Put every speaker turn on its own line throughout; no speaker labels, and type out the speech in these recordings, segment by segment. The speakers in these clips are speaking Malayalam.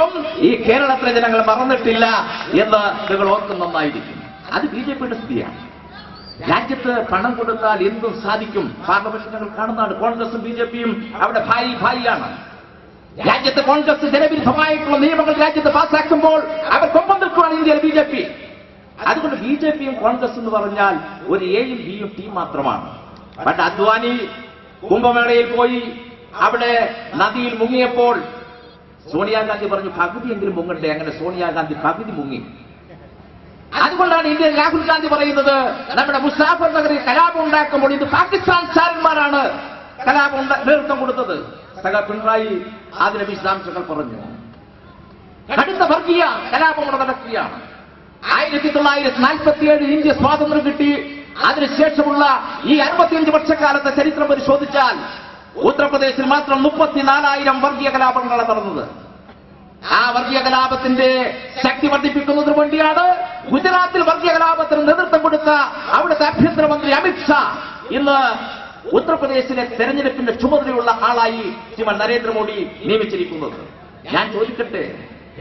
ഇപ്പോഴും ഈ കേരളത്തിലെ ജനങ്ങൾ മറന്നിട്ടില്ല എന്ന് നിങ്ങൾ ഓർക്കുന്നതായിരിക്കും. അത് ബിജെപിയുടെ സ്ഥിതിയാണ്. രാജ്യത്ത് പണം കൊടുത്താൽ എന്തും സാധിക്കും. പാർലമെന്റിൽ ഞങ്ങൾ കാണുന്നതാണ്. കോൺഗ്രസും ബിജെപിയും അവിടെ ഭായിയാണ്. രാജ്യത്ത് കോൺഗ്രസ് ജനവിരുദ്ധമായിട്ടുള്ള നിയമങ്ങൾ രാജ്യത്ത് പാസ്സാക്കുമ്പോൾ അവർ കൊമ്പം നിൽക്കുകയാണ് ഇന്ത്യയിലെ ബിജെപി. അതുകൊണ്ട് ബിജെപിയും കോൺഗ്രസ് എന്ന് പറഞ്ഞാൽ ഒരു എയും ബിയും ടീം മാത്രമാണ്. പണ്ട് അദ്വാനി കുംഭമേളയിൽ പോയി അവിടെ നദിയിൽ മുങ്ങിയപ്പോൾ സോണിയാഗാന്ധി പറഞ്ഞു പകുതിയെങ്കിലും മുങ്ങണ്ടേ. അങ്ങനെ സോണിയാഗാന്ധി പകുതി മുങ്ങി. അതുകൊണ്ടാണ് ഇന്ത്യയിൽ രാഹുൽ ഗാന്ധി പറയുന്നത് നമ്മുടെ മുസാഫർ നഗറിൽ കലാപം ഉണ്ടാക്കുമ്പോൾ ഇത് പാകിസ്ഥാൻ ചാരന്മാരാണ് കലാപം നേതൃത്വം കൊടുത്തത്. പിണറായി അതിന്റെ വിശദാംശങ്ങൾ പറഞ്ഞു. കടുത്ത വർഗീയ കലാപം ഇവിടെ നടക്കുകയാണ്. 1947 ഇന്ത്യ സ്വാതന്ത്ര്യം കിട്ടി. അതിനുശേഷമുള്ള ഈ 65 വർഷക്കാലത്തെ ചരിത്രം പരിശോധിച്ചാൽ ഉത്തർപ്രദേശിൽ മാത്രം 34,000 വർഗീയ കലാപങ്ങളാണ് നടന്നത്. ആ വർഗീയ കലാപത്തിന്റെ ശക്തി വർദ്ധിപ്പിക്കുന്നതിന് വേണ്ടിയാണ് ഗുജറാത്തിൽ വർഗീയ കലാപത്തിന് നേതൃത്വം കൊടുത്ത അവിടുത്തെ ആഭ്യന്തരമന്ത്രി അമിത്ഷാ ഇന്ന് ഉത്തർപ്രദേശിലെ തെരഞ്ഞെടുപ്പിന്റെ ചുമതലയുള്ള ആളായി ശ്രീമാൻ നരേന്ദ്രമോദി നിയമിച്ചിരിക്കുന്നത്. ഞാൻ ചോദിക്കട്ടെ,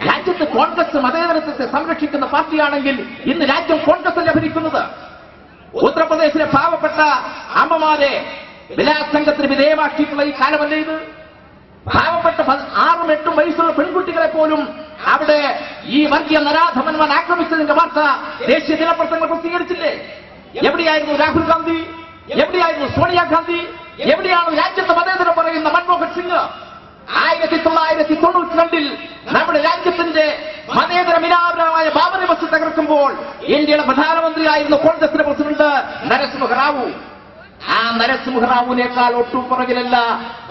രാജ്യത്ത് കോൺഗ്രസ് മതേതരത്വത്തെ സംരക്ഷിക്കുന്ന പാർട്ടിയാണെങ്കിൽ ഇന്ന് രാജ്യം കോൺഗ്രസ് ഭരിക്കുന്നത്. ഉത്തർപ്രദേശിലെ പാവപ്പെട്ട അമ്മമാരെ ബലാത്സംഗത്തിന് വിധേയമാക്കിയിട്ടുള്ള ഈ കാലമല്ലേ ഇത്? പാവപ്പെട്ട 6ഉം 8ഉം വയസ്സുള്ള പെൺകുട്ടികളെ പോലും അവിടെ ഈ വർഗീയ നരാധമന്മാർ ആക്രമിച്ചതിന്റെ വാർത്ത ദേശീയ ദിനപത്രങ്ങൾ പ്രസിദ്ധീകരിച്ചില്ലേ? എവിടെയായിരുന്നു രാഹുൽ ഗാന്ധി? എവിടെയായിരുന്നു സോണിയാഗാന്ധി? എവിടെയാണ് രാജ്യത്ത് മതേതരം പറയുന്ന മൻമോഹൻ സിംഗ്? 1992 നമ്മുടെ രാജ്യത്തിന്റെ മതേതര മിനാരമായ ബാബറി മസ്ജിദ് തകർക്കുമ്പോൾ ഇന്ത്യയുടെ പ്രധാനമന്ത്രിയായിരുന്നു കോൺഗ്രസിന്റെ പ്രസിഡന്റ് നരസിംഹറാവു. ആ നരസിംഹറാവുവിനേക്കാൾ ഒട്ടും പുറകിലല്ല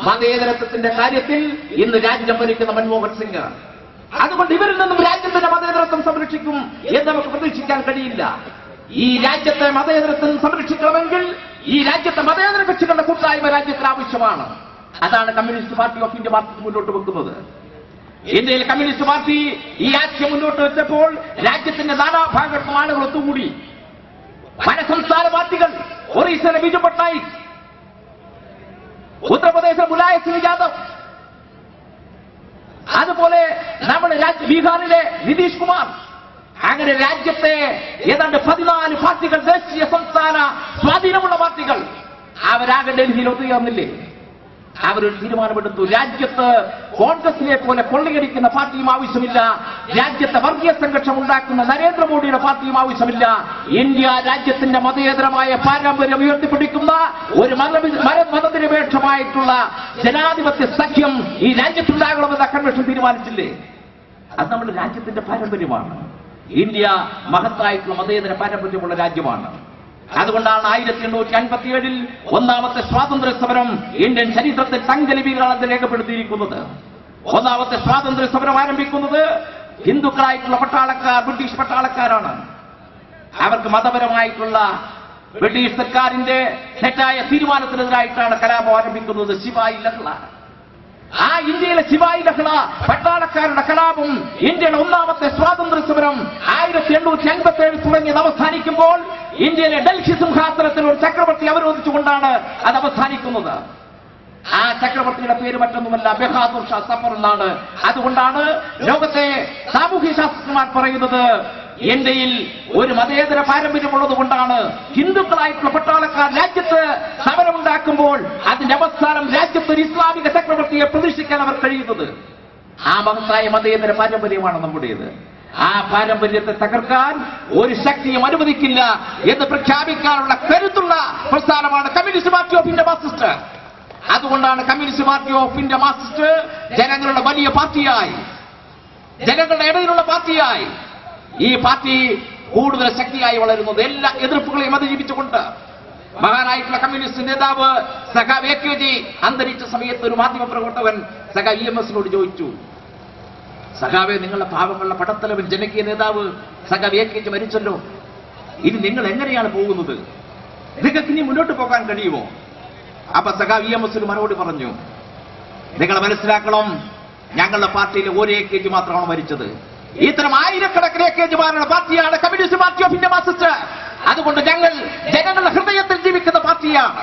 മതേതരത്വത്തിന്റെ കാര്യത്തിൽ ഇന്ന് രാജ്യം ഭരിക്കുന്ന മൻമോഹൻ സിംഗ്. അതുകൊണ്ട് ഇവരിൽ നിന്നും രാജ്യത്തിന്റെ മതേതരത്വം സംരക്ഷിക്കും എന്ന് നമുക്ക് പ്രതീക്ഷിക്കാൻ കഴിയില്ല. ഈ രാജ്യത്തെ മതേതരത്വം സംരക്ഷിക്കണമെങ്കിൽ ഈ രാജ്യത്തെ മതേതര കക്ഷികളുടെ കൂട്ടായ്മ രാജ്യത്തിന് ആവശ്യമാണ്. അതാണ് communist Party of India Marxist മുന്നോട്ട് വെക്കുന്നത്. ഇന്ത്യയിൽ കമ്മ്യൂണിസ്റ്റ് പാർട്ടി ഈ ആശയം മുന്നോട്ട് വെച്ചപ്പോൾ രാജ്യത്തിന്റെ നാനാഭാഗത്തും ആളുകൾ ഒത്തുകൂടി. പല സംസ്ഥാന പാർട്ടികൾ, ഒറീസയിലെ ബിജു പട്നായിക്, ഉത്തർപ്രദേശിലെ മുലായം സിംഗ് യാദവ്, അതുപോലെ നമ്മുടെ ബീഹാറിലെ നിതീഷ് കുമാർ, അങ്ങനെ രാജ്യത്തെ ഏതാണ്ട് 14 പാർട്ടികൾ, ദേശീയ സംസ്ഥാന സ്വാധീനമുള്ള പാർട്ടികൾ, അവരാകെ ഡൽഹിയിൽ ഒത്തുചേർന്നില്ലേ? അവരൊരു തീരുമാനമെടുത്തു. രാജ്യത്ത് കോൺഗ്രസിനെ പോലെ കൊള്ളയടിക്കുന്ന പാർട്ടിയും ആവശ്യമില്ല, രാജ്യത്തെ വർഗീയ സംഘർഷം ഉണ്ടാക്കുന്ന നരേന്ദ്രമോദിയുടെ പാർട്ടിയും ആവശ്യമില്ല. ഇന്ത്യ രാജ്യത്തിന്റെ മതേതരമായ പാരമ്പര്യം ഉയർത്തിപ്പിടിക്കുന്ന ഒരു മതനിരപേക്ഷമായിട്ടുള്ള ജനാധിപത്യ സഖ്യം ഈ രാജ്യത്തുണ്ടാകണമെന്ന കൺവെൻഷൻ തീരുമാനിച്ചില്ലേ? അത് നമ്മുടെ രാജ്യത്തിന്റെ പാരമ്പര്യമാണ്. ഇന്ത്യ മഹത്തായിട്ടുള്ള മതേതര പാരമ്പര്യമുള്ള രാജ്യമാണ്. അതുകൊണ്ടാണ് 1857 ഒന്നാമത്തെ സ്വാതന്ത്ര്യ സമരം ഇന്ത്യൻ ചരിത്രത്തിൽ തങ്കലിപികളാണ് രേഖപ്പെടുത്തിയിരിക്കുന്നത്. ഒന്നാമത്തെ സ്വാതന്ത്ര്യ സമരം ആരംഭിക്കുന്നത് ഹിന്ദുക്കളായിട്ടുള്ള പട്ടാളക്കാർ, ബ്രിട്ടീഷ് പട്ടാളക്കാരാണ്. അവർക്ക് മതപരമായിട്ടുള്ള ബ്രിട്ടീഷ് സർക്കാരിന്റെ തെറ്റായ തീരുമാനത്തിനെതിരായിട്ടാണ് കലാപം ആരംഭിക്കുന്നത്. ശിവായി ലഹള, ആ ഇന്ത്യയിലെ ശിവായി ലഹള പട്ടാളക്കാരുടെ കലാപം, ഇന്ത്യയുടെ ഒന്നാമത്തെ സ്വാതന്ത്ര്യ സമരം 1857 തുടങ്ങിയത് അവസാനിക്കുമ്പോൾ ഇന്ത്യയിലെ ഡൽഹി സിംഹാസനത്തിൽ ഒരു ചക്രവർത്തി അവരോധിച്ചുകൊണ്ടാണ് അത് അവസാനിക്കുന്നത്. ആ ചക്രവർത്തിയുടെ പേര് മറ്റൊന്നുമല്ല, ബഹാദൂർ ഷാ സഫർ എന്നാണ്. അതുകൊണ്ടാണ് ലോകത്തെ സാമൂഹ്യ ശാസ്ത്രജ്ഞന്മാർ പറയുന്നത് ഇന്ത്യയിൽ ഒരു മതേതര പാരമ്പര്യമുള്ളത് കൊണ്ടാണ് ഹിന്ദുക്കളായിട്ടുള്ള പട്ടാളക്കാർ രാജ്യത്ത് സമരമുണ്ടാക്കുമ്പോൾ അതിന്റെ അവസാനം രാജ്യത്ത് ഒരു ഇസ്ലാമിക ചക്രവർത്തിയെ പ്രതീക്ഷിക്കാൻ അവർ കഴിയുന്നത്. ആ മഹത്തായ മതേതര പാരമ്പര്യമാണ് നമ്മുടേത്. ആ പാരമ്പര്യത്തെ തകർക്കാൻ ഒരു ശക്തിയും അനുവദിക്കില്ല എന്ന് പ്രഖ്യാപിക്കാനുള്ള കരുത്തുള്ള പ്രസ്ഥാനമാണ് Communist Party of India Marxist. അതുകൊണ്ടാണ് Communist Party of India Marxist ജനങ്ങളുടെ വലിയ പാർട്ടിയായി, ജനങ്ങളുടെ ഇടയിലുള്ള പാർട്ടിയായി ഈ പാർട്ടി കൂടുതൽ ശക്തിയായി വളരുന്നത്. എല്ലാ എതിർപ്പുകളെയും അതിജീവിച്ചുകൊണ്ട് മഹാനായിട്ടുള്ള കമ്മ്യൂണിസ്റ്റ് നേതാവ് സഖാവ് AKG അന്തരിച്ച സമയത്ത് ഒരു മാധ്യമപ്രവർത്തകൻ സഖാവ് EMSനോട് ചോദിച്ചു, സഖാവെ, നിങ്ങളുടെ പാവങ്ങളുടെ പടത്തലവൻ ജനകീയ നേതാവ് സഖാവ് AKG മരിച്ചല്ലോ, ഇനി നിങ്ങൾ എങ്ങനെയാണ് പോകുന്നത്? നിങ്ങൾക്ക് ഇനി മുന്നോട്ട് പോകാൻ കഴിയുമോ? അപ്പൊ സഖാവ് EMSന് മറുപടി പറഞ്ഞു, നിങ്ങൾ മനസ്സിലാക്കണം, ഞങ്ങളുടെ പാർട്ടിയിലെ ഒരു AKG മാത്രമാണ് മരിച്ചത്. ഇത്തരം ആയിരക്കണക്കിന് AKGമാരുടെ പാർട്ടിയാണ് communist Party of India Marxist. അതുകൊണ്ട് ഞങ്ങൾ ജനങ്ങളുടെ ഹൃദയത്തിൽ ജീവിക്കുന്ന പാർട്ടിയാണ്.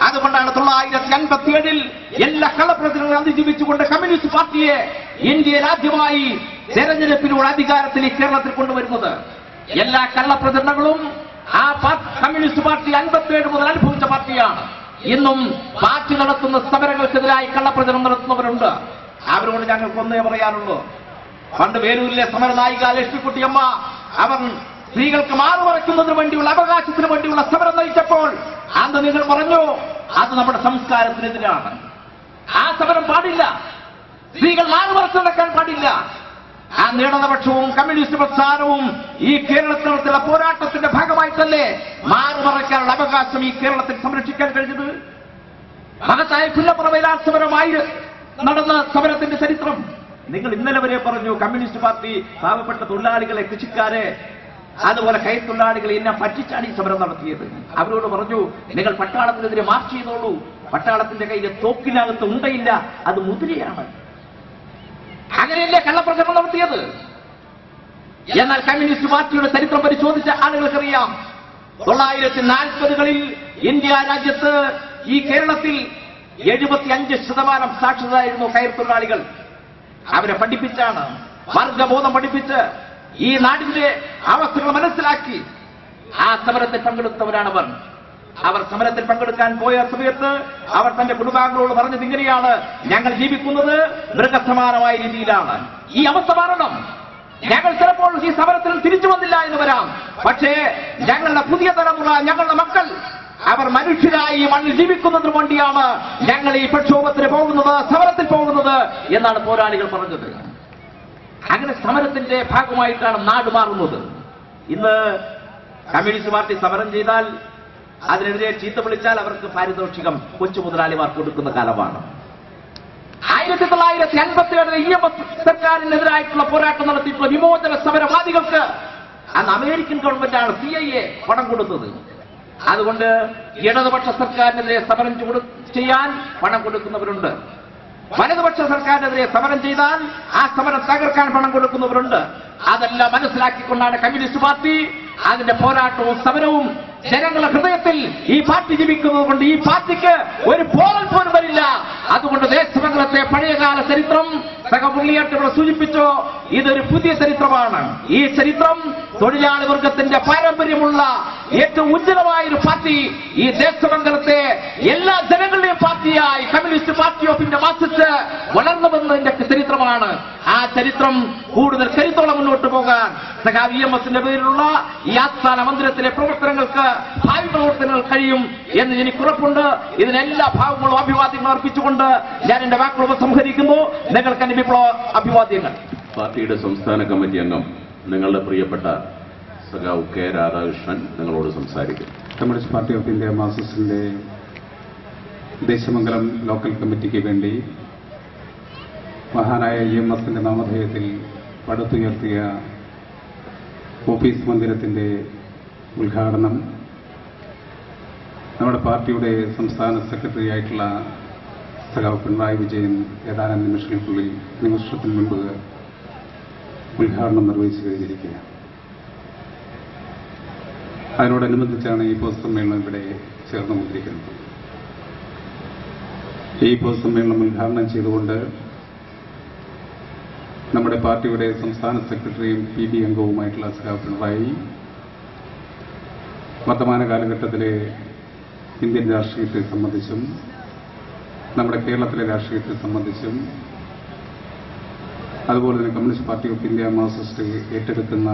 അതുകൊണ്ടാണ് 1957 എല്ലാ കള്ളപ്രചരണങ്ങളും അതിജീവിച്ചുകൊണ്ട് കമ്മ്യൂണിസ്റ്റ് പാർട്ടിയെ ഇന്ത്യയിൽ ആദ്യമായി തെരഞ്ഞെടുപ്പിലൂടെ അധികാരത്തിലേക്ക് കേരളത്തിൽ കൊണ്ടുവരുന്നത്. എല്ലാ കള്ളപ്രചരണങ്ങളും ആ കമ്മ്യൂണിസ്റ്റ് പാർട്ടി 57 മുതൽ അനുഭവിച്ച പാർട്ടിയാണ്. ഇന്നും പാർട്ടി നടത്തുന്ന സമരങ്ങൾക്കെതിരായി കള്ളപ്രചരണം നടത്തുന്നവരുണ്ട്. അവരോട് ഞങ്ങൾക്ക് ഒന്നേ പറയാനുള്ളൂ. പണ്ട് വേലൂരിലെ സമരനായിക ലക്ഷ്മിക്കുട്ടിയമ്മ അവർ സ്ത്രീകൾക്ക് മാറുമറയ്ക്കുന്നതിന് വേണ്ടിയുള്ള അവകാശത്തിന് വേണ്ടിയുള്ള സമരം നയിച്ചപ്പോൾ അന്ന് നിങ്ങൾ പറഞ്ഞു അത് നമ്മുടെ സംസ്കാരത്തിനെതിരാണ്. ആ സമരം പാടില്ല. സ്ത്രീകൾ മാറുമറച്ചു നടക്കാൻ പാടില്ല. ആ ഇടതുപക്ഷവും കമ്മ്യൂണിസ്റ്റ് പ്രസ്ഥാനവും ഈ കേരളത്തിലുള്ള പോരാട്ടത്തിന്റെ ഭാഗമായിട്ടല്ലേ മാറുമറയ്ക്കാനുള്ള അവകാശം ഈ കേരളത്തിൽ സംരക്ഷിക്കാൻ കഴിഞ്ഞത്? മഹത്തായ പുല്ലപ്പുറവയിലാ സമരമായി നടന്ന സമരത്തിന്റെ ചരിത്രം നിങ്ങൾ ഇന്നലെ വരെ പറഞ്ഞു. കമ്മ്യൂണിസ്റ്റ് പാർട്ടി പാവപ്പെട്ട തൊഴിലാളികളെ, കൃഷിക്കാരെ, അതുപോലെ കൈത്തൊഴിലാളികളെ എന്നെ പറ്റിച്ചാണ് ഈ സമരം നടത്തിയത്. അവരോട് പറഞ്ഞു നിങ്ങൾ പട്ടാളത്തിനെതിരെ മാർച്ച് ചെയ്തോളൂ. പട്ടാളത്തിന്റെ കയ്യിലെ തോക്കിനകത്ത് ഉണ്ടയില്ല, അത് മുദ്രയാണ്. അങ്ങനെയല്ലേ കള്ളപ്രചരണം നടത്തിയത്? എന്നാൽ കമ്മ്യൂണിസ്റ്റ് പാർട്ടിയുടെ ചരിത്രം പരിശോധിച്ച ആളുകൾക്കറിയാം 1940കളിൽ ഇന്ത്യ രാജ്യത്ത് ഈ കേരളത്തിൽ 75% സാക്ഷരരായിരുന്നു കയർ തൊഴിലാളികൾ. അവരെ പഠിപ്പിച്ചാണ്, വർഗബോധം പഠിപ്പിച്ച് ഈ നാടിന്റെ അവസ്ഥകൾ മനസ്സിലാക്കി ആ സമരത്തിൽ പങ്കെടുത്തവരാണവർ. അവർ സമരത്തിൽ പങ്കെടുക്കാൻ പോയ സമയത്ത് അവർ തന്റെ കുടുംബാംഗങ്ങളോട് പറഞ്ഞത് ഇങ്ങനെയാണ്: ഞങ്ങൾ ജീവിക്കുന്നത് മൃഗസമാനമായ രീതിയിലാണ്. ഈ അവസ്ഥ മാറണം. ഞങ്ങൾ ചിലപ്പോൾ ഈ സമരത്തിൽ തിരിച്ചു വന്നില്ല എന്ന് വരാം. പക്ഷേ ഞങ്ങളുടെ പുതിയ തലമുറ, ഞങ്ങളുടെ മക്കൾ, അവർ മനുഷ്യരായി മണ്ണിൽ ജീവിക്കുന്നതിന് വേണ്ടിയാണ് ഞങ്ങൾ ഈ പ്രക്ഷോഭത്തിന് പോകുന്നത്, സമരത്തിൽ പോകുന്നത് എന്നാണ് പോരാളികൾ പറഞ്ഞത്. അങ്ങനെ സമരത്തിന്റെ ഭാഗമായിട്ടാണ് നാട് മാറുന്നത്. ഇന്ന് കമ്മ്യൂണിസ്റ്റ് പാർട്ടി സമരം ചെയ്താൽ, അതിനെതിരെ ചീത്ത വിളിച്ചാൽ അവർക്ക് പാരിതോഷികം കൊച്ചു മുതലാളിമാർ കൊടുക്കുന്ന കാലമാണ്. 1957 EMS സർക്കാരിനെതിരായിട്ടുള്ള പോരാട്ടം നടത്തിയിട്ടുള്ള വിമോചന സമരവാദികൾക്ക് അന്ന് അമേരിക്കൻ ഗവൺമെന്റാണ് CIA പണം കൊടുത്തത്. അതുകൊണ്ട് ഇടതുപക്ഷ സർക്കാരിനെതിരെ സമരം ചെയ്യാൻ പണം കൊടുക്കുന്നവരുണ്ട്. വലതുപക്ഷ സർക്കാരിനെതിരെ സമരം ചെയ്താൽ ആ സമരം തകർക്കാൻ പണം കൊടുക്കുന്നവരുണ്ട്. അതെല്ലാം മനസ്സിലാക്കിക്കൊണ്ടാണ് കമ്മ്യൂണിസ്റ്റ് പാർട്ടി അതിന്റെ പോരാട്ടവും സമരവും ജനങ്ങളുടെ ഹൃദയത്തിൽ ഈ പാർട്ടി ജീവിക്കുന്നത് കൊണ്ട് ഈ പാർട്ടിക്ക് ഒരു പോറൽ പോലും വരില്ല. അതുകൊണ്ട് ദേശമംഗലത്തെ പഴയകാല ചരിത്രം സഹപുള്ളിയായിട്ട് സൂചിപ്പിച്ചോ, ഇതൊരു പുതിയ ചരിത്രമാണ്. ഈ ചരിത്രം തൊഴിലാളി വർഗത്തിന്റെ പാരമ്പര്യമുള്ള ഏറ്റവും ഉജ്ജ്വലമായ ഒരു പാർട്ടി, ഈ ദേശമംഗലത്തെ എല്ലാ ജനങ്ങളുടെയും പാർട്ടിയായി കമ്മ്യൂണിസ്റ്റ് പാർട്ടി ഓഫ് ഇന്ത്യ മാസിച്ച് വളർന്നു വന്നതിന്റെ ചരിത്രമാണ്. ആ ചരിത്രം കൂടുതൽ കരുത്തോളം മുന്നോട്ട് പോകാൻ സഖാവ് EMSന്റെ പേരിലുള്ള ഈ ആസ്ഥാന മന്ദിരത്തിലെ പ്രവർത്തനങ്ങൾക്ക് ഭാവി പ്രവർത്തനങ്ങൾ കഴിയും എന്ന് എനിക്ക് ഉറപ്പുണ്ട്. ഇതിനെല്ലാ ഭാവങ്ങളും അഭിവാദ്യങ്ങൾ അർപ്പിച്ചുകൊണ്ട് ഞാൻ എന്റെ വാക്കുകൾ ഉപസംഹരിക്കുന്നു. നിങ്ങൾക്ക് എന്റെ വിപ്ലവ അഭിവാദ്യങ്ങൾ.
പാർട്ടിയുടെ സംസ്ഥാന കമ്മിറ്റി അംഗം നിങ്ങളുടെ പ്രിയപ്പെട്ട സഖാവ് കെ രാധാകൃഷ്ണൻ നിങ്ങളോട് സംസാരിക്കും.
കമ്മ്യൂണിസ്റ്റ് പാർട്ടി ഓഫ് ഇന്ത്യ മാർക്സിസ്റ്റിന്റെ ദേശമംഗലം ലോക്കൽ കമ്മിറ്റിക്ക് വേണ്ടി മഹാനായ EMSന്റെ നാമധേയത്തിൽ പടുത്തുയർത്തിയ ഓഫീസ് മന്ദിരത്തിന്റെ ഉദ്ഘാടനം നമ്മുടെ പാർട്ടിയുടെ സംസ്ഥാന സെക്രട്ടറി ആയിട്ടുള്ള സഖാവ് പിണറായി വിജയൻ ഏതാനും നിമിഷത്തിന് മുൻപ് ഉദ്ഘാടനം നിർവഹിച്ചു കഴിഞ്ഞിരിക്കുകയാണ്. അതിനോടനുബന്ധിച്ചാണ് ഈ പൊതുസമ്മേളനം ഇവിടെ ചേർന്നുകൊണ്ടിരിക്കുന്നത്. ഈ പൊതുസമ്മേളനം ഉദ്ഘാടനം ചെയ്തുകൊണ്ട് നമ്മുടെ പാർട്ടിയുടെ സംസ്ഥാന സെക്രട്ടറിയും PB അംഗവുമായിട്ടുള്ള സഖാവ് പിണറായി വർത്തമാന കാലഘട്ടത്തിലെ ഇന്ത്യൻ രാഷ്ട്രീയത്തെ സംബന്ധിച്ചും നമ്മുടെ കേരളത്തിലെ രാഷ്ട്രീയത്തെ സംബന്ധിച്ചും അതുപോലെ തന്നെ communist Party of India Marxist ഏറ്റെടുക്കുന്ന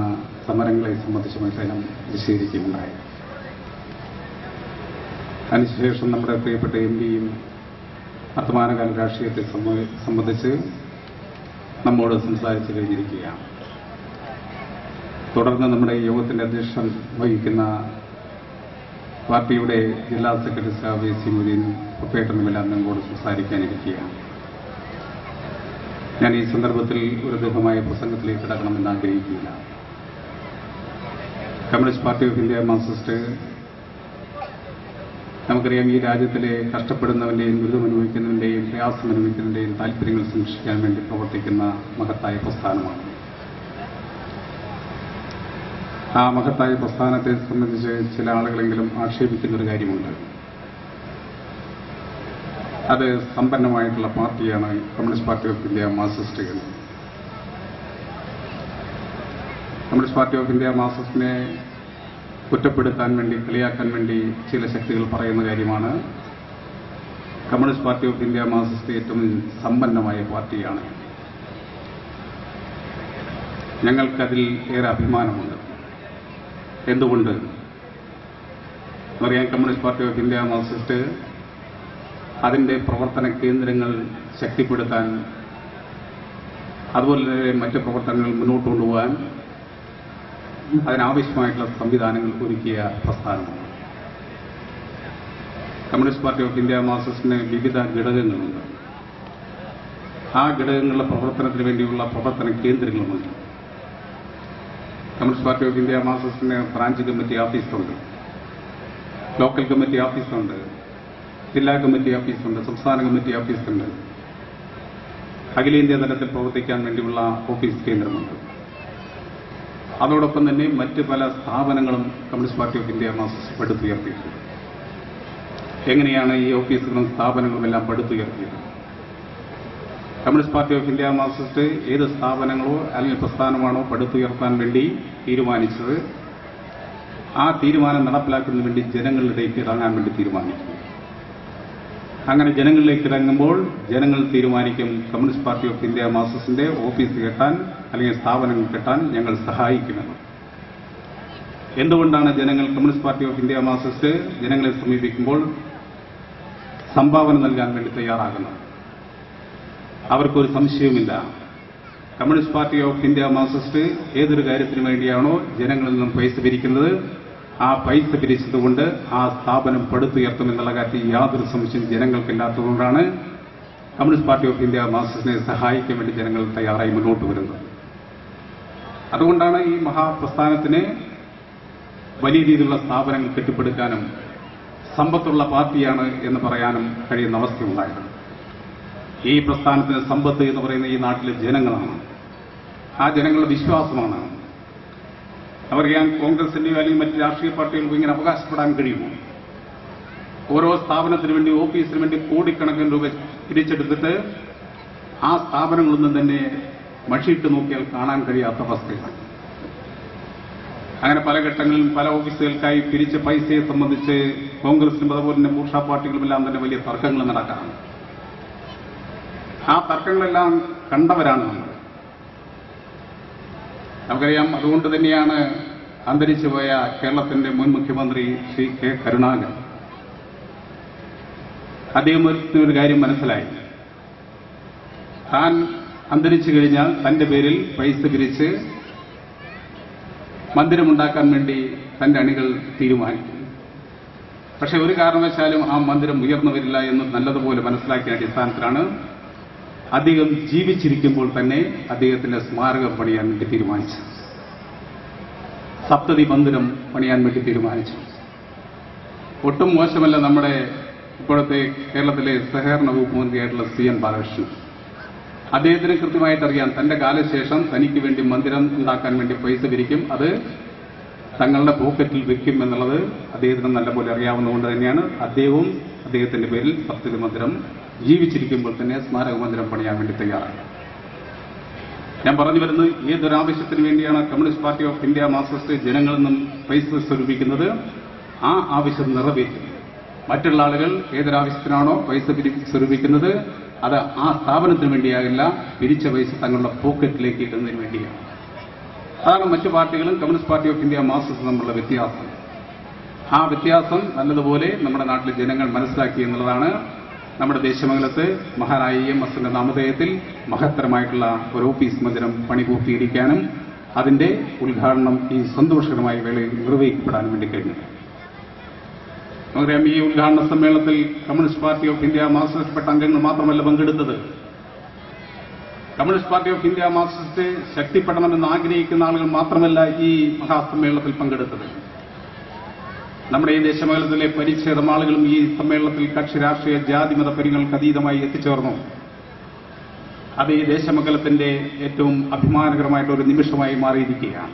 സമരങ്ങളെ സംബന്ധിച്ചും അദ്ദേഹം വിശദീകരിക്കുകയുണ്ടായി. അതിനുശേഷം നമ്മുടെ പ്രിയപ്പെട്ട MPയും വർത്തമാനകാല രാഷ്ട്രീയത്തെ സംബന്ധിച്ച് നമ്മോട് സംസാരിച്ചു കഴിഞ്ഞിരിക്കുകയാണ്. തുടർന്ന് നമ്മുടെ യോഗത്തിന്റെ അധ്യക്ഷൻ വഹിക്കുന്ന പാർട്ടിയുടെ ജില്ലാ സെക്രട്ടറി സഖാവ് AC മൊയ്തീൻ കുപ്പേട്ടനുമെല്ലാം നമ്മോട് സംസാരിക്കാനിരിക്കുകയാണ്. ഞാൻ ഈ സന്ദർഭത്തിൽ ഒരു ദീർഘമായ പ്രസംഗത്തിലേക്ക് കടക്കണമെന്ന് ആഗ്രഹിക്കുകയില്ല. Communist Party of India Marxist നമുക്കറിയാം, ഈ രാജ്യത്തിലെ കഷ്ടപ്പെടുന്നവന്റെയും ദുരിതമനുഭവിക്കുന്നതിന്റെയും പ്രയാസമനുഭവിക്കുന്നതിന്റെയും താല്പര്യങ്ങൾ സംരക്ഷിക്കാൻ വേണ്ടി പ്രവർത്തിക്കുന്ന മഹത്തായ പ്രസ്ഥാനമാണ്. ആ മഹത്തായ പ്രസ്ഥാനത്തെ സംബന്ധിച്ച് ചില ആളുകളെങ്കിലും ആക്ഷേപിക്കുന്നൊരു കാര്യമുണ്ട്. അത് സമ്പന്നമായിട്ടുള്ള പാർട്ടിയാണ് communist Party of India Marxist എന്ന്. കമ്മ്യൂണിസ്റ്റ് പാർട്ടി ഓഫ് ഇന്ത്യ മാർക്സിസ്റ്റിനെ കുറ്റപ്പെടുത്താൻ വേണ്ടി, കളിയാക്കാൻ വേണ്ടി ചില ശക്തികൾ പറയുന്ന കാര്യമാണ് communist Party of India Marxist ഏറ്റവും സമ്പന്നമായ പാർട്ടിയാണ്. ഞങ്ങൾക്കതിൽ ഏറെ അഭിമാനമുണ്ട്. എന്തുകൊണ്ട് പറയാൻ, communist Party of India Marxist അതിൻ്റെ പ്രവർത്തന കേന്ദ്രങ്ങൾ ശക്തിപ്പെടുത്താൻ, അതുപോലെ തന്നെ മറ്റ് പ്രവർത്തനങ്ങൾ മുന്നോട്ട് കൊണ്ടുപോകാൻ അതിനാവശ്യമായിട്ടുള്ള സംവിധാനങ്ങൾ ഒരുക്കിയ പ്രസ്ഥാനമാണ്. കമ്മ്യൂണിസ്റ്റ് പാർട്ടി ഓഫ് ഇന്ത്യ മാർക്സിസ്റ്റിന് വിവിധ ഘടകങ്ങളുണ്ട്. ആ ഘടകങ്ങളുടെ പ്രവർത്തനത്തിന് വേണ്ടിയുള്ള പ്രവർത്തന കേന്ദ്രങ്ങളുമുണ്ട്. കമ്മ്യൂണിസ്റ്റ് പാർട്ടി ഓഫ് ഇന്ത്യ മാർക്സിസ്റ്റിന് ബ്രാഞ്ച് കമ്മിറ്റി ഓഫീസുണ്ട്, ലോക്കൽ കമ്മിറ്റി ഓഫീസുണ്ട്, ജില്ലാ കമ്മിറ്റി ഓഫീസുണ്ട്, സംസ്ഥാന കമ്മിറ്റി ഓഫീസുണ്ട്, അഖിലേന്ത്യാ തലത്തിൽ പ്രവർത്തിക്കാൻ വേണ്ടിയുള്ള ഓഫീസ് കേന്ദ്രമുണ്ട്. അതോടൊപ്പം തന്നെ മറ്റ് പല സ്ഥാപനങ്ങളും Communist Party of India Marxist പടുത്തുയർത്തിയിട്ടുണ്ട്. എങ്ങനെയാണ് ഈ ഓഫീസുകളും സ്ഥാപനങ്ങളും എല്ലാം പടുത്തുയർത്തിയത്? Communist Party of India Marxist ഏത് സ്ഥാപനങ്ങളോ അല്ലെങ്കിൽ പ്രസ്ഥാനമാണോ പടുത്തുയർത്താൻ വേണ്ടി തീരുമാനിച്ചത്, ആ തീരുമാനം നടപ്പിലാക്കുന്നതിന് വേണ്ടി ജനങ്ങളിലേക്ക് ഇറങ്ങാൻ വേണ്ടി തീരുമാനിക്കും. അങ്ങനെ ജനങ്ങളിലേക്ക് ഇറങ്ങുമ്പോൾ ജനങ്ങൾ തീരുമാനിക്കും, കമ്മ്യൂണിസ്റ്റ് പാർട്ടി ഓഫ് ഇന്ത്യ മാർക്സിസ്റ്റിന്റെ ഓഫീസ് കെട്ടാൻ അല്ലെങ്കിൽ സ്ഥാപനങ്ങൾ കെട്ടാൻ ഞങ്ങൾ സഹായിക്കുമെന്ന്. എന്തുകൊണ്ടാണ് ജനങ്ങൾ Communist Party of India Marxist ജനങ്ങളെ സമീപിക്കുമ്പോൾ സംഭാവന നൽകാൻ വേണ്ടി തയ്യാറാകുന്നത്? അവർക്കൊരു സംശയവുമില്ല, Communist Party of India Marxist ഏതൊരു കാര്യത്തിനു വേണ്ടിയാണോ ജനങ്ങളിൽ നിന്നും പൈസ പിരിക്കുന്നത്, ആ പൈസ പിരിച്ചതുകൊണ്ട് ആ സ്ഥാപനം പടുത്തുയർത്തുമെന്നുള്ള കാര്യത്തിൽ യാതൊരു സംശയം ജനങ്ങൾക്കില്ലാത്തതുകൊണ്ടാണ് കമ്മ്യൂണിസ്റ്റ് പാർട്ടി ഓഫ് ഇന്ത്യ മാർക്സിസ്റ്റിനെ സഹായിക്കാൻ വേണ്ടി ജനങ്ങൾ തയ്യാറായി മുന്നോട്ട് വരുന്നത്. അതുകൊണ്ടാണ് ഈ മഹാപ്രസ്ഥാനത്തിന് വലിയ രീതിയിലുള്ള സ്ഥാപനങ്ങൾ കെട്ടിപ്പടുക്കാനും സമ്പത്തുള്ള പാർട്ടിയാണ് എന്ന് പറയാനും കഴിയുന്ന അവസ്ഥയുണ്ടായത്. ഈ പ്രസ്ഥാനത്തിന് സമ്പത്ത് എന്ന് പറയുന്ന ഈ നാട്ടിലെ ജനങ്ങളാണ്. ആ ജനങ്ങളുടെ വിശ്വാസമാണ്. അവർക്ക് കോൺഗ്രസിന്റെയോ അല്ലെങ്കിൽ മറ്റ് രാഷ്ട്രീയ പാർട്ടികൾക്കും ഇങ്ങനെ അവകാശപ്പെടാൻ കഴിയുമോ? ഓരോ സ്ഥാപനത്തിന് വേണ്ടി, ഓഫീസിന് വേണ്ടി കോടിക്കണക്കിന് രൂപ തിരിച്ചെടുത്തിട്ട് ആ സ്ഥാപനങ്ങളൊന്നും തന്നെ മഷിയിട്ട് നോക്കിയാൽ കാണാൻ കഴിയാത്ത അവസ്ഥയാണ്. അങ്ങനെ പല ഘട്ടങ്ങളിലും പല ഓഫീസുകൾക്കായി പിരിച്ച പൈസയെ സംബന്ധിച്ച് കോൺഗ്രസിനും അതുപോലെ തന്നെ മൂർഷ പാർട്ടികളുമെല്ലാം തന്നെ വലിയ തർക്കങ്ങൾ നടക്കാറുണ്ട്. ആ തർക്കങ്ങളെല്ലാം കണ്ടവരാണ് നമ്മൾ. നമുക്കറിയാം, അതുകൊണ്ട് തന്നെയാണ് അന്തരിച്ചുപോയ കേരളത്തിന്റെ മുൻ മുഖ്യമന്ത്രി ശ്രീ കെ കരുണാകരൻ, അദ്ദേഹത്തിന് ഒരു കാര്യം മനസ്സിലായി. താൻ അന്തരിച്ചു കഴിഞ്ഞാൽ തന്റെ പേരിൽ പൈസ പിരിച്ച് മന്ദിരമുണ്ടാക്കാൻ വേണ്ടി തന്റെ അണികൾ തീരുമാനിക്കും. പക്ഷെ ഒരു കാരണവശാലും ആ മന്ദിരം ഉയർന്നു വരില്ല എന്ന് നല്ലതുപോലെ മനസ്സിലാക്കിയ അടിസ്ഥാനത്തിലാണ് അദ്ദേഹം ജീവിച്ചിരിക്കുമ്പോൾ തന്നെ അദ്ദേഹത്തിന്റെ സ്മാരകം പണിയാൻ വേണ്ടി തീരുമാനിച്ചു. സപ്തതി മന്ദിരം പണിയാൻ വേണ്ടി തീരുമാനിച്ചു. ഒട്ടും മോശമല്ല നമ്മുടെ ഇപ്പോഴത്തെ കേരളത്തിലെ സഹകരണ വകുപ്പ് മന്ത്രിയായിട്ടുള്ള CN ബാലകൃഷ്ണൻ. അദ്ദേഹത്തിന് കൃത്യമായിട്ട് അറിയാം, തന്റെ കാലശേഷം തനിക്ക് വേണ്ടി മന്ദിരം ഉണ്ടാക്കാൻ വേണ്ടി പൈസ പിരിക്കും, അത് തങ്ങളുടെ പോക്കറ്റിൽ വെക്കും എന്നുള്ളത് അദ്ദേഹത്തിന് നല്ലപോലെ അറിയാവുന്നതുകൊണ്ട് തന്നെയാണ് അദ്ദേഹവും അദ്ദേഹത്തിന്റെ പേരിൽ സപ്തതി മന്ദിരം ജീവിച്ചിരിക്കുമ്പോൾ തന്നെ സ്മാരക മന്ദിരം പണിയാൻ വേണ്ടി തയ്യാറാണ്. ഞാൻ പറഞ്ഞു വരുന്നത്, ഏതൊരാവശ്യത്തിന് വേണ്ടിയാണ് communist Party of India Marxist ജനങ്ങളിൽ നിന്നും പൈസ സ്വരൂപിക്കുന്നത്, ആ ആവശ്യം നിറവേറ്റും. മറ്റുള്ള ആളുകൾ ഏതൊരാവശ്യത്തിനാണോ പൈസ സ്വരൂപിക്കുന്നത്, അത് ആ സ്ഥാപനത്തിന് വേണ്ടിയാകില്ല, പിരിച്ച പൈസ തങ്ങളുടെ പോക്കറ്റിലേക്ക് ഇടുന്നതിന് വേണ്ടിയാണ്. അതാണ് മറ്റു പാർട്ടികളും communist Party of India Marxist തമ്മിലുള്ള വ്യത്യാസം. ആ വ്യത്യാസം നല്ലതുപോലെ നമ്മുടെ നാട്ടിലെ ജനങ്ങൾ മനസ്സിലാക്കി എന്നുള്ളതാണ് നമ്മുടെ ദേശമംഗലത്ത് മഹാനായ EMS നാമധേയത്തിൽ മഹത്തരമായിട്ടുള്ള ഒരു ഓഫീസ് മന്ദിരം പണി പൂർത്തീകരിക്കാനും അതിന്റെ ഉദ്ഘാടനം ഈ സന്തോഷകരമായ വേളയിൽ നിർവഹിക്കപ്പെടാൻ വേണ്ടി കഴിഞ്ഞു. നമുക്കറിയാം, ഈ ഉദ്ഘാടന സമ്മേളനത്തിൽ Communist Party of India Marxist അംഗങ്ങൾ മാത്രമല്ല പങ്കെടുത്തത്. Communist Party of India Marxist ശക്തിപ്പെടണമെന്ന് ആഗ്രഹിക്കുന്ന ആളുകൾ മാത്രമല്ല ഈ മഹാസമ്മേളനത്തിൽ പങ്കെടുത്തത്. നമ്മുടെ ഈ ദേശമംഗലത്തിലെ പരിച്ഛേദം ആളുകളും ഈ സമ്മേളനത്തിൽ കക്ഷി രാഷ്ട്രീയ ജാതിമത പരിങ്ങൾക്ക് അതീതമായി എത്തിച്ചേർന്നു. അത് ഈ ദേശമംഗലത്തിന്റെ ഏറ്റവും അഭിമാനകരമായിട്ടൊരു നിമിഷമായി മാറിയിരിക്കുകയാണ്.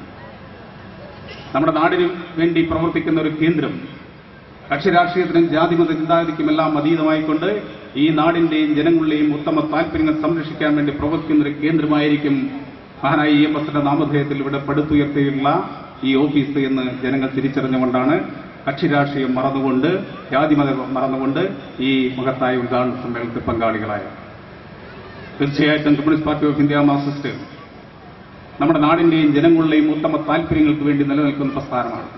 നമ്മുടെ നാടിനു വേണ്ടി പ്രവർത്തിക്കുന്ന ഒരു കേന്ദ്രം, കക്ഷി രാഷ്ട്രീയത്തിനും ജാതിമത ചിന്താഗതിക്കുമെല്ലാം അതീതമായിക്കൊണ്ട് ഈ നാടിന്റെയും ജനങ്ങളുടെയും ഉത്തമ താൽപര്യങ്ങൾ സംരക്ഷിക്കാൻ വേണ്ടി പ്രവർത്തിക്കുന്ന ഒരു കേന്ദ്രമായിരിക്കും മഹാനായ EMSന്റെ നാമധേയത്തിൽ ഇവിടെ പടുത്തുയർത്തിയുള്ള ഈ ഓഫീസ് എന്ന് ജനങ്ങൾ തിരിച്ചറിഞ്ഞുകൊണ്ടാണ് കക്ഷി രാഷ്ട്രീയം മറന്നുകൊണ്ട് ജാതിമത മറന്നുകൊണ്ട് ഈ മഹത്തായ ഉദ്ഘാടന സമ്മേളനത്തിൽ പങ്കാളികളായത്. തീർച്ചയായിട്ടും communist Party of India Marxist നമ്മുടെ നാടിന്റെയും ജനങ്ങളുടെയും ഉത്തമ താൽപര്യങ്ങൾക്ക് വേണ്ടി നിലനിൽക്കുന്ന പ്രസ്ഥാനമാണ്.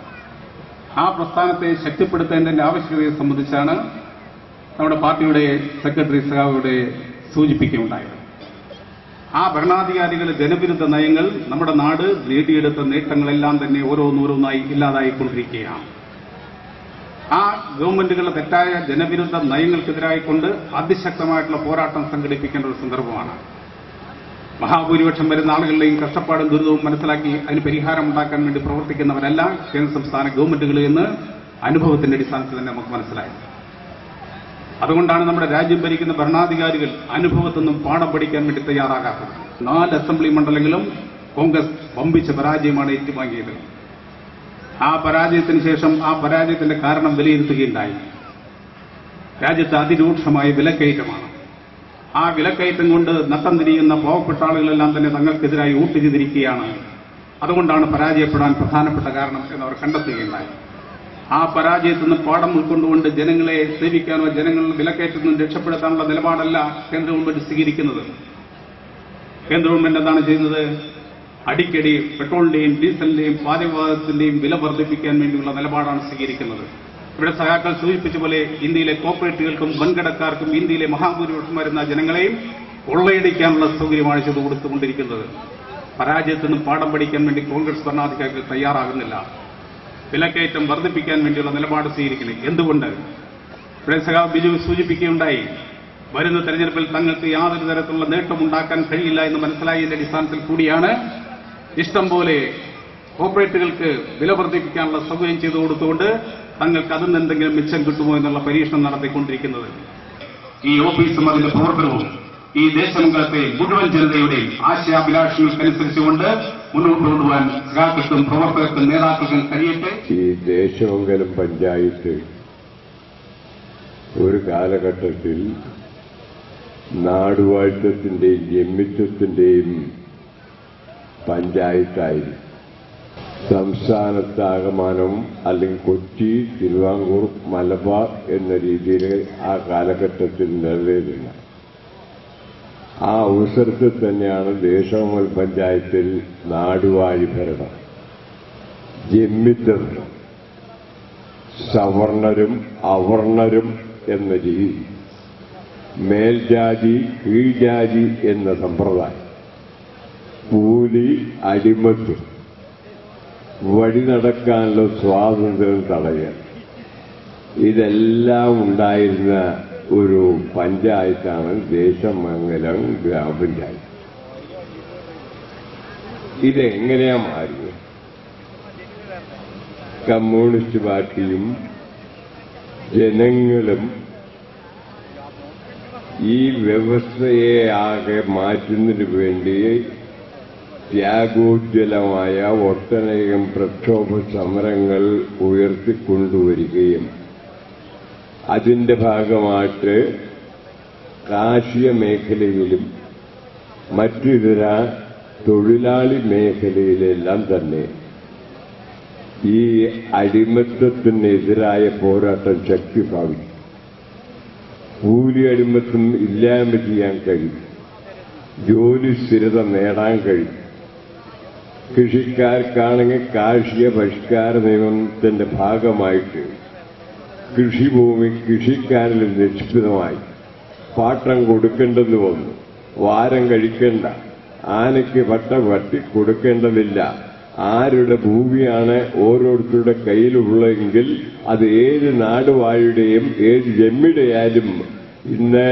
ആ പ്രസ്ഥാനത്തെ ശക്തിപ്പെടുത്തേണ്ടതിന്റെ ആവശ്യകതയെ സംബന്ധിച്ചാണ് നമ്മുടെ പാർട്ടിയുടെ സെക്രട്ടറി സഖാവിടെ സൂചിപ്പിക്കുകയുണ്ടായത്. ആ ഭരണാധികാരികളുടെ ജനവിരുദ്ധ നയങ്ങൾ നമ്മുടെ നാട് നേടിയെടുത്ത നേട്ടങ്ങളെല്ലാം തന്നെ ഓരോന്നോരോന്നായി ഇല്ലാതായിക്കൊണ്ടിരിക്കുകയാണ്. ആ ഗവൺമെന്റുകളുടെ തെറ്റായ ജനവിരുദ്ധ നയങ്ങൾക്കെതിരായിക്കൊണ്ട് അതിശക്തമായിട്ടുള്ള പോരാട്ടം സംഘടിപ്പിക്കേണ്ട ഒരു സന്ദർഭമാണ്. മഹാഭൂരിപക്ഷം വരുന്ന ആളുകളുടെയും കഷ്ടപ്പാടും ദുരിതവും മനസ്സിലാക്കി അതിന് പരിഹാരം ഉണ്ടാക്കാൻ വേണ്ടി പ്രവർത്തിക്കുന്നവരല്ല കേന്ദ്ര സംസ്ഥാന ഗവൺമെന്റുകൾ എന്ന് അനുഭവത്തിന്റെ അടിസ്ഥാനത്തിൽ തന്നെ നമുക്ക് മനസ്സിലായി. അതുകൊണ്ടാണ് നമ്മുടെ രാജ്യം ഭരിക്കുന്ന ഭരണാധികാരികൾ അനുഭവത്തിൽ നിന്നും പാഠം പഠിക്കാൻ വേണ്ടി തയ്യാറാകാത്തത്. 4 അസംബ്ലി മണ്ഡലങ്ങളും കോൺഗ്രസ് വമ്പിച്ച പരാജയമാണ് ഏറ്റുവാങ്ങിയത്. ആ പരാജയത്തിന് ശേഷം ആ പരാജയത്തിന്റെ കാരണം വിലയിരുത്തുകയുണ്ടായി. രാജ്യത്ത് അതിരൂക്ഷമായ വിലക്കയറ്റമാണ്. ആ വിലക്കയറ്റം കൊണ്ട് നട്ടം തിരിയുന്ന പാവപ്പെട്ട ആളുകളെല്ലാം തന്നെ തങ്ങൾക്കെതിരായി വോട്ട് ചെയ്തിരിക്കുകയാണ്. അതുകൊണ്ടാണ് പരാജയപ്പെടാൻ പ്രധാനപ്പെട്ട കാരണം എന്നവർ കണ്ടെത്തുകയുണ്ടായി. ആ പരാജയത്തിൽ നിന്ന് പാഠം ഉൾക്കൊണ്ടുകൊണ്ട് ജനങ്ങളെ സേവിക്കാനോ ജനങ്ങളുടെ വിലക്കയറ്റത്തിൽ നിന്ന് രക്ഷപ്പെടുത്താനുള്ള നിലപാടല്ല കേന്ദ്ര ഗവൺമെന്റ് സ്വീകരിക്കുന്നത്. കേന്ദ്ര ഗവൺമെന്റ് എന്താണ് ചെയ്യുന്നത്? അടിക്കടി പെട്രോളിന്റെയും ഡീസലിന്റെയും പാചകവാതകത്തിന്റെയും വില വർദ്ധിപ്പിക്കാൻ വേണ്ടിയുള്ള നിലപാടാണ് സ്വീകരിക്കുന്നത്. ഇവിടെ സഖാക്കൾ സൂചിപ്പിച്ച പോലെ ഇന്ത്യയിലെ കോർപ്പറേറ്റുകൾക്കും വൻകിടക്കാർക്കും ഇന്ത്യയിലെ മഹാഭൂരിപക്ഷം വരുന്ന ജനങ്ങളെയും കൊള്ളയടിക്കാനുള്ള സൗകര്യമാണ് ചെയ്തു കൊടുത്തുകൊണ്ടിരിക്കുന്നത്. പരാജയത്തിൽ നിന്നും പാഠം പഠിക്കാൻ വേണ്ടി കോൺഗ്രസ് ഭരണാധികാരികൾ തയ്യാറാകുന്നില്ല. വിലക്കയറ്റം വർദ്ധിപ്പിക്കാൻ വേണ്ടിയുള്ള നിലപാട് സ്വീകരിക്കുന്നത് എന്തുകൊണ്ട്? ഇവിടെ സഖാവ് ബിജു സൂചിപ്പിക്കുകയുണ്ടായി, വരുന്ന തെരഞ്ഞെടുപ്പിൽ തങ്ങൾക്ക് യാതൊരു തരത്തിലുള്ള നേട്ടമുണ്ടാക്കാൻ കഴിയില്ല എന്ന് മനസ്സിലായതിന്റെ അടിസ്ഥാനത്തിൽ കൂടിയാണ് ഇഷ്ടം പോലെ കോർപ്പറേറ്റുകൾക്ക് വില വർദ്ധിപ്പിക്കാനുള്ള സൗകര്യം ചെയ്തു കൊടുത്തുകൊണ്ട് തങ്ങൾക്ക് അതിൽ നിന്ന് എന്തെങ്കിലും മിച്ചം കിട്ടുമോ എന്നുള്ള പരീക്ഷണം നടത്തിക്കൊണ്ടിരിക്കുന്നത്. ഈ ഓഫീസും അതിന്റെ പ്രവർത്തനവും ഈ ദേശമംഗലത്തെ മുഴുവൻ ജനതയുടെയും ആശയാഭിലാഷങ്ങൾക്കനുസരിച്ചുകൊണ്ട് മുന്നോട്ട് കൊണ്ടുപോകാൻ സഖാക്കൾക്കും പ്രവർത്തകർക്കും നേതാക്കൾക്കും കഴിയട്ടെ.
ഈ ദേശമംഗലം പഞ്ചായത്ത് ഒരു കാലഘട്ടത്തിൽ നാടുവാഴ്ത്തത്തിന്റെയും ജമ്മിത്വത്തിന്റെയും പഞ്ചായത്തായിരുന്നു. സംസ്ഥാനത്താകമാനം അല്ലെങ്കിൽ കൊച്ചി, തിരുവിതാംകൂർ, മലബാർ എന്ന രീതിയിൽ ആ കാലഘട്ടത്തിൽ നിലനിന്നിരുന്ന ആ അവസരത്തിൽ തന്നെയാണ് ദേശമംഗൽ പഞ്ചായത്തിൽ നാടുവാഴി ഭരണം, ജമ്മിത്വം, സവർണരും അവർണരും എന്ന രീതി, മേൽജാതി കീഴ്ജാതി എന്ന സമ്പ്രദായം, കൂലി, അടിമത്വം, വഴി നടക്കാനുള്ള സ്വാതന്ത്ര്യം തടയൽ, ഇതെല്ലാം ഉണ്ടായിരുന്ന ഒരു പഞ്ചായത്താണ് ദേശമംഗലം ഗ്രാമപഞ്ചായത്ത്. ഇതെങ്ങനെയാ മാറിയത്? കമ്മ്യൂണിസ്റ്റ് പാർട്ടിയും ജനങ്ങളും ഈ വ്യവസ്ഥയെ ആകെ മാറ്റുന്നതിന് വേണ്ടി ത്യാഗോജ്വലമായ ഒട്ടനേകം പ്രക്ഷോഭ സമരങ്ങൾ ഉയർത്തിക്കൊണ്ടുവരികയും അതിന്റെ ഭാഗമായിട്ട് കാർഷിക മേഖലയിലും മറ്റിതര തൊഴിലാളി മേഖലയിലെല്ലാം തന്നെ ഈ അടിമത്തത്തിനെതിരായ പോരാട്ടം ശക്തി പ്രാപിച്ചു. കൂലി അടിമത്തം ഇല്ലായ്മ ചെയ്യാൻ കഴിയും, ജോലി സ്ഥിരത നേടാൻ കഴിയും. കൃഷിക്കാർക്കാണെങ്കിൽ കാർഷിക പരിഷ്കാര നിയമത്തിന്റെ ഭാഗമായിട്ട് കൃഷിഭൂമി കൃഷിക്കാരിൽ നിക്ഷിപ്തമായി പാട്ടം കൊടുക്കേണ്ടെന്ന് വന്നു. വാരം കഴിക്കേണ്ട, ആനയ്ക്ക് പട്ടം വട്ടി കൊടുക്കേണ്ടതില്ല. ആരുടെ ഭൂമിയാണ് ഓരോരുത്തരുടെ കയ്യിലുള്ളതെങ്കിൽ അത് ഏത് നാടുവാഴിയുടെയും ഏത് ജമ്മിയുടെയായാലും ഇന്ന്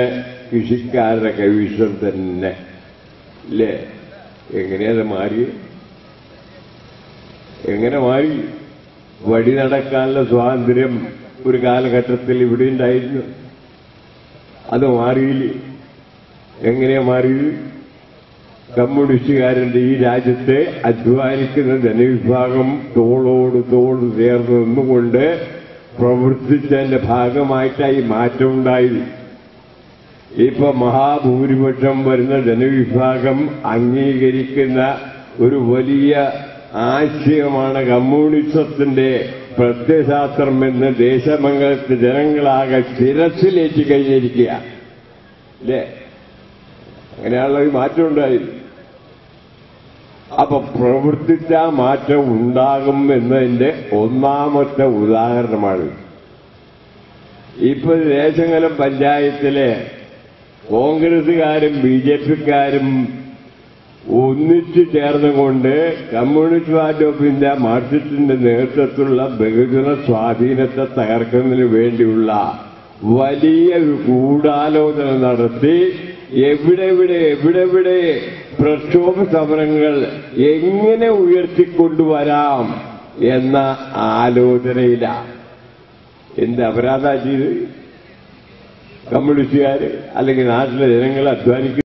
കൃഷിക്കാരുടെ കൈവശം തന്നെ അല്ലേ? എങ്ങനെയത് മാറി? എങ്ങനെ മാറി? വഴി നടക്കാനുള്ള സ്വാതന്ത്ര്യം ഒരു കാലഘട്ടത്തിൽ ഇവിടെ ഉണ്ടായിരുന്നു, അത് മാറിയില്ലേ? എങ്ങനെയാ മാറിയത്? കമ്മ്യൂണിസ്റ്റുകാരന്റെ ഈ രാജ്യത്തെ അധ്വാനിക്കുന്ന ജനവിഭാഗം തോളോട് തോട് ചേർന്ന് നിന്നുകൊണ്ട് പ്രവർത്തിച്ചതിന്റെ ഭാഗമായിട്ടായി മാറ്റമുണ്ടായത്. ഇപ്പൊ മഹാഭൂരിപക്ഷം വരുന്ന ജനവിഭാഗം അംഗീകരിക്കുന്ന ഒരു വലിയ ആശയമാണ് കമ്മ്യൂണിസത്തിന്റെ പ്രത്യയശാസ്ത്രം എന്ന് ദേശമംഗലത്തെ ജനങ്ങളാകെ ശിരസിലേറ്റി കഴിഞ്ഞിരിക്കുക അല്ലേ? അങ്ങനെയാണല്ലോ ഈ മാറ്റം ഉണ്ടായി. അപ്പൊ പ്രവർത്തിച്ച മാറ്റം ഉണ്ടാകും എന്നതിന്റെ ഒന്നാമത്തെ ഉദാഹരണമാണ്. ഇപ്പൊ ദേശമംഗലം പഞ്ചായത്തിലെ കോൺഗ്രസുകാരും BJPക്കാരും ഒന്നിച്ചു ചേർന്നുകൊണ്ട് കമ്മ്യൂണിസ്റ്റ് പാർട്ടി ഓഫ് ഇന്ത്യ മാർക്സിസ്റ്റിന്റെ നേതൃത്വത്തിലുള്ള ബഹുജന സ്വാധീനത്തെ തകർക്കുന്നതിന് വേണ്ടിയുള്ള വലിയ ഗൂഢാലോചന നടത്തി എവിടെ പ്രക്ഷോഭ സമരങ്ങൾ എങ്ങനെ ഉയർത്തിക്കൊണ്ടുവരാം എന്ന ആലോചനയില്ല. എന്ത് അപരാധ ചെയ്ത് കമ്മ്യൂണിസ്റ്റുകാർ അല്ലെങ്കിൽ നാട്ടിലെ ജനങ്ങൾ അധ്വാനിക്കും?